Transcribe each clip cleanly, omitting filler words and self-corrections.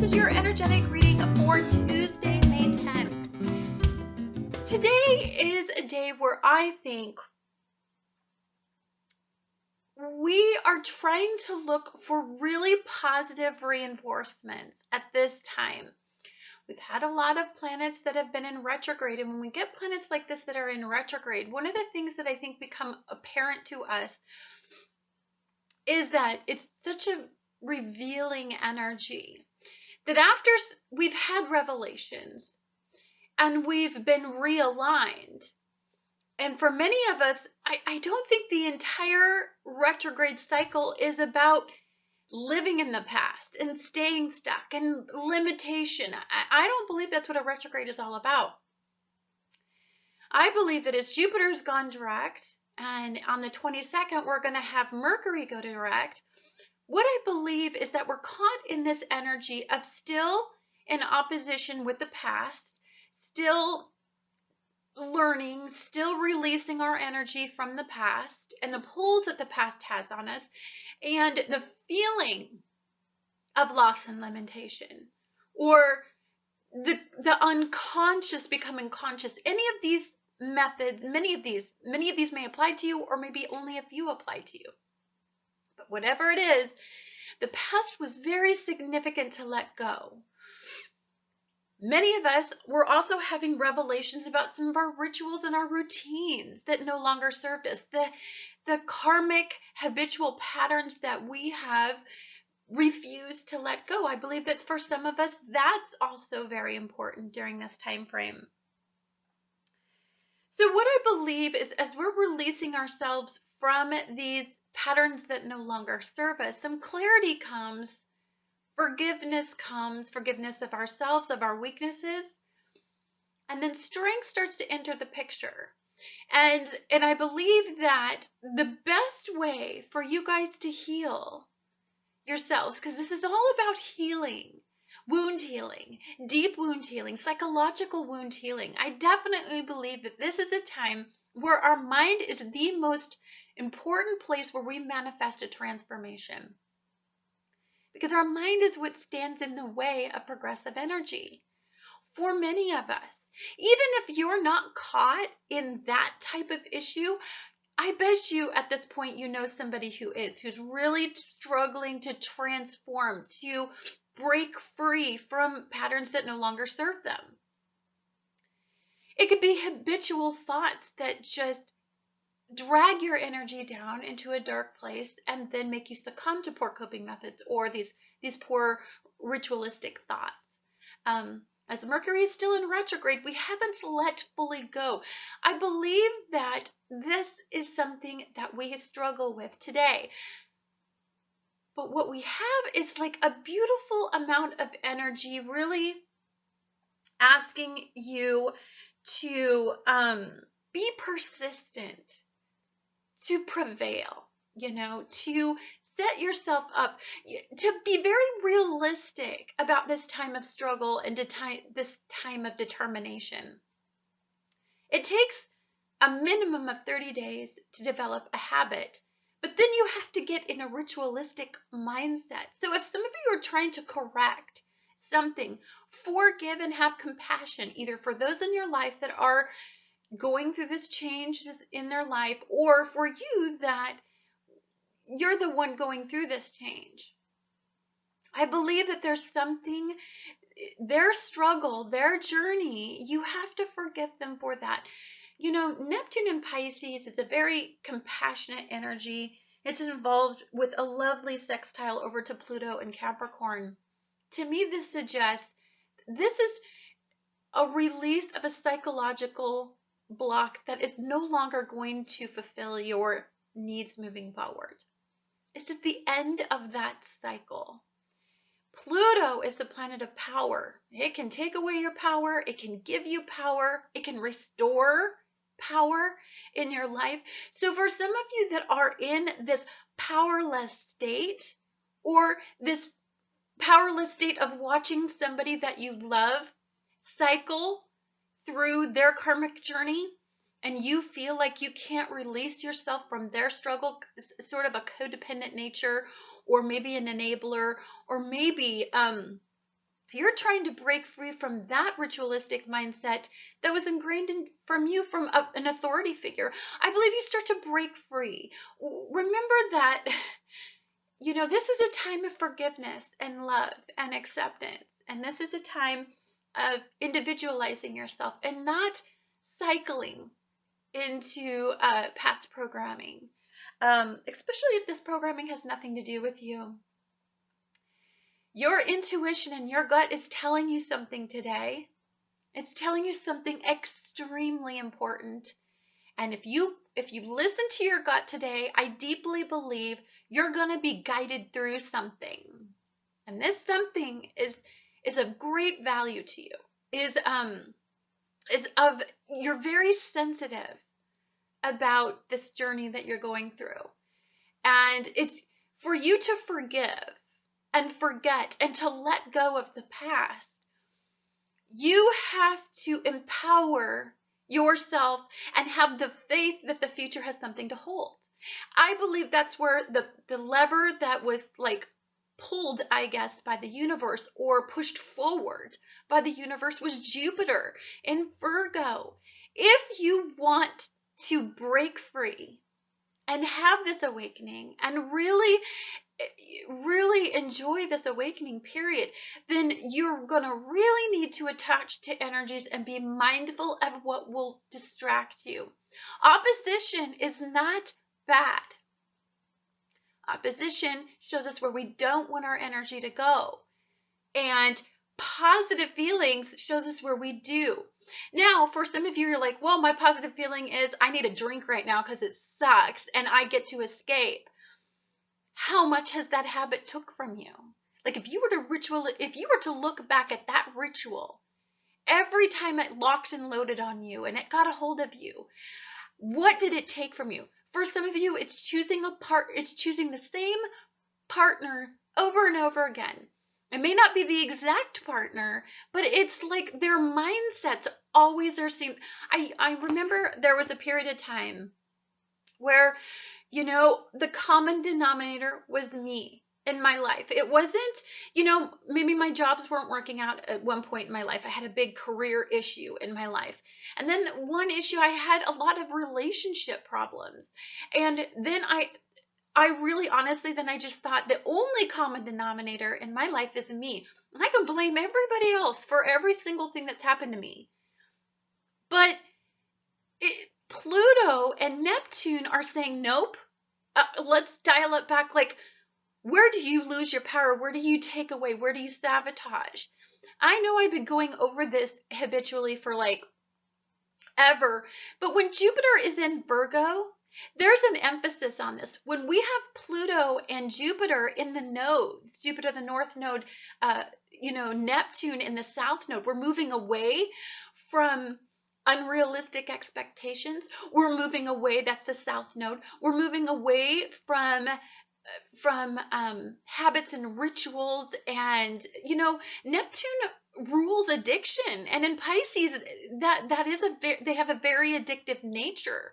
this is your energetic reading for Tuesday, May 10th. Today is a day where I think we are trying to look for really positive reinforcements at this time. We've had a lot of planets that have been in retrograde, and when we get planets like this that are in retrograde, one of the things that I think become apparent to us is that it's such a revealing energy that after we've had revelations and we've been realigned, and for many of us, I don't think the entire retrograde cycle is about living in the past and staying stuck and limitation. I don't believe that's what a retrograde is all about. I believe that as Jupiter's gone direct, and on the 22nd, we're going to have Mercury go direct. What I believe is that we're caught in this energy of still in opposition with the past, still learning, still releasing our energy from the past and the pulls that the past has on us, and the feeling of loss and limitation, or the unconscious becoming conscious. Any of these methods, many of these may apply to you, or maybe only a few apply to you. But whatever it is, the past was very significant to let go. Many of us were also having revelations about some of our rituals and our routines that no longer served us. The karmic habitual patterns that we have refused to let go. I believe that for some of us, that's also very important during this time frame. So what I believe is, as we're releasing ourselves from these patterns that no longer serve us, some clarity comes, forgiveness comes, forgiveness of ourselves, of our weaknesses, and then strength starts to enter the picture. And I believe that the best way for you guys to heal yourselves, because this is all about healing, wound healing, deep wound healing, psychological wound healing. I definitely believe that this is a time where our mind is the most important place where we manifest a transformation. Because our mind is what stands in the way of progressive energy. For many of us, even if you're not caught in that type of issue, I bet you at this point you know somebody who's really struggling to transform, to break free from patterns that no longer serve them. It could be habitual thoughts that just drag your energy down into a dark place and then make you succumb to poor coping methods or these poor ritualistic thoughts. As Mercury is still in retrograde, we haven't let fully go. I believe that this is something that we struggle with today. But what we have is like a beautiful amount of energy, really asking you to be persistent, to prevail, to set yourself up, to be very realistic about this time of struggle and this time of determination. It takes a minimum of 30 days to develop a habit, but then you have to get in a ritualistic mindset. So if some of you are trying to correct something, forgive and have compassion, either for those in your life that are going through this change in their life, or for you that you're the one going through this change. I believe that there's something, their struggle, their journey, you have to forgive them for that. Neptune in Pisces is a very compassionate energy. It's involved with a lovely sextile over to Pluto and Capricorn. To me, this suggests this is a release of a psychological block that is no longer going to fulfill your needs moving forward. It's at the end of that cycle. Pluto is the planet of power. It can take away your power. It can give you power. It can restore power in your life. So for some of you that are in this powerless state, or this powerless state of watching somebody that you love cycle through their karmic journey, and you feel like you can't release yourself from their struggle, sort of a codependent nature, or maybe an enabler, or maybe You're trying to break free from that ritualistic mindset that was ingrained from you from an authority figure. I believe you start to break free. Remember that, this is a time of forgiveness and love and acceptance. And this is a time of individualizing yourself and not cycling into past programming, especially if this programming has nothing to do with you. Your intuition and your gut is telling you something today. It's telling you something extremely important. And if you listen to your gut today, I deeply believe you're going to be guided through something. And this something is of great value to you. You're very sensitive about this journey that you're going through. And it's for you to forgive and forget and to let go of the past. You have to empower yourself and have the faith that the future has something to hold. I believe that's where the lever that was like pulled, I guess, by the universe or pushed forward by the universe was Jupiter in Virgo. If you want to break free and have this awakening and really enjoy this awakening period, then you're going to really need to attach to energies and be mindful of what will distract you. Opposition is not bad. Opposition shows us where we don't want our energy to go. And positive feelings shows us where we do. Now, for some of you, you're like, well, my positive feeling is I need a drink right now because it sucks and I get to escape. How much has that habit took from you? Like if you were to look back at that ritual, every time it locked and loaded on you and it got a hold of you, what did it take from you? For some of you, it's choosing the same partner over and over again. It may not be the exact partner, but it's like their mindsets always are seen. I remember there was a period of time where, the common denominator was me in my life. It wasn't, maybe my jobs weren't working out at one point in my life. I had a big career issue in my life. And then one issue, I had a lot of relationship problems. And then I really honestly, then I just thought the only common denominator in my life is me. I can blame everybody else for every single thing that's happened to me. But Pluto and Neptune are saying, nope, let's dial it back. Like, where do you lose your power? Where do you take away? Where do you sabotage? I know I've been going over this habitually for like ever, but when Jupiter is in Virgo, there's an emphasis on this. When we have Pluto and Jupiter in the nodes, Jupiter the north node, Neptune in the south node, we're moving away from unrealistic expectations. We're moving away, that's the south node. We're moving away from habits and rituals, and Neptune rules addiction, and in Pisces they have a very addictive nature,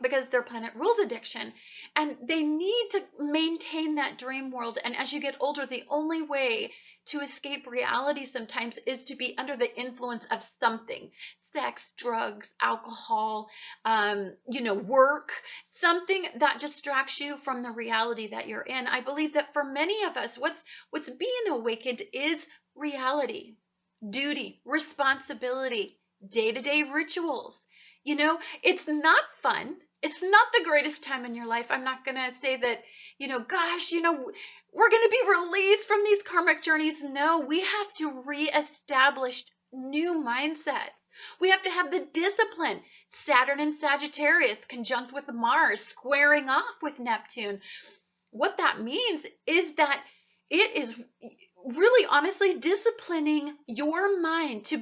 because their planet rules addiction, and they need to maintain that dream world. And as you get older, the only way to escape reality sometimes is to be under the influence of something: sex, drugs, alcohol, work, something that distracts you from the reality that you're in. I believe that for many of us, what's being awakened is reality, duty, responsibility, day-to-day rituals. It's not fun. It's not the greatest time in your life. I'm not going to say that, we're going to be released from these karmic journeys. No, we have to reestablish new mindsets. We have to have the discipline. Saturn and Sagittarius conjunct with Mars, squaring off with Neptune. What that means is that it is really honestly disciplining your mind to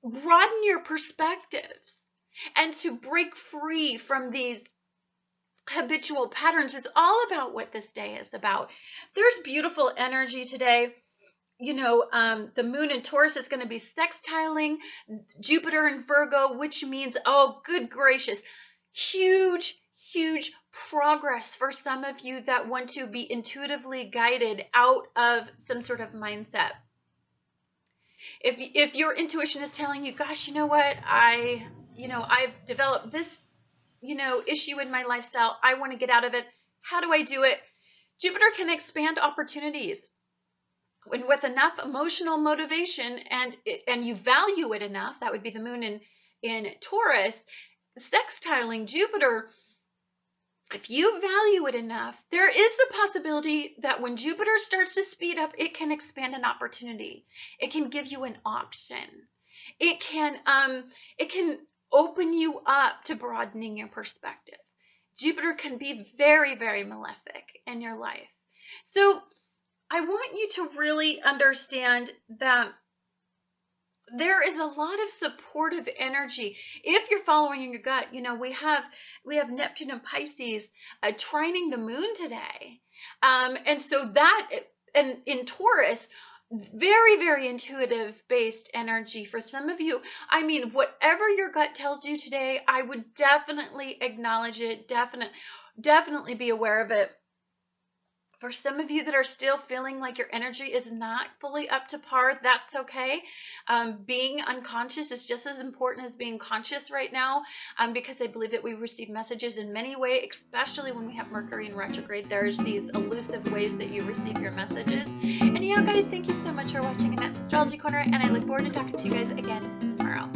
broaden your perspectives and to break free from these habitual patterns. Is all about what this day is about. There's beautiful energy today. The moon in Taurus is going to be sextiling Jupiter in Virgo, which means, oh, good gracious, huge progress for some of you that want to be intuitively guided out of some sort of mindset. If your intuition is telling you, gosh, you know what, I've developed this, issue in my lifestyle, I want to get out of it. How do I do it? Jupiter can expand opportunities. When with enough emotional motivation and you value it enough, that would be the moon in Taurus, sextiling Jupiter. If you value it enough, there is the possibility that when Jupiter starts to speed up, it can expand an opportunity. It can give you an option. It can open you up to broadening your perspective. Jupiter can be very, very malefic in your life. So I want you to really understand that there is a lot of supportive energy. If you're following your gut, we have Neptune and Pisces trining the moon today. And so that, and in Taurus, very, very intuitive based energy for some of you. I mean, whatever your gut tells you today, I would definitely acknowledge it. Definitely be aware of it. For some of you that are still feeling like your energy is not fully up to par, that's okay. Being unconscious is just as important as being conscious right now, because I believe that we receive messages in many ways, especially when we have Mercury in retrograde. There's these elusive ways that you receive your messages. Anyhow, guys, thank you so much for watching Annette's Astrology Corner, and I look forward to talking to you guys again tomorrow.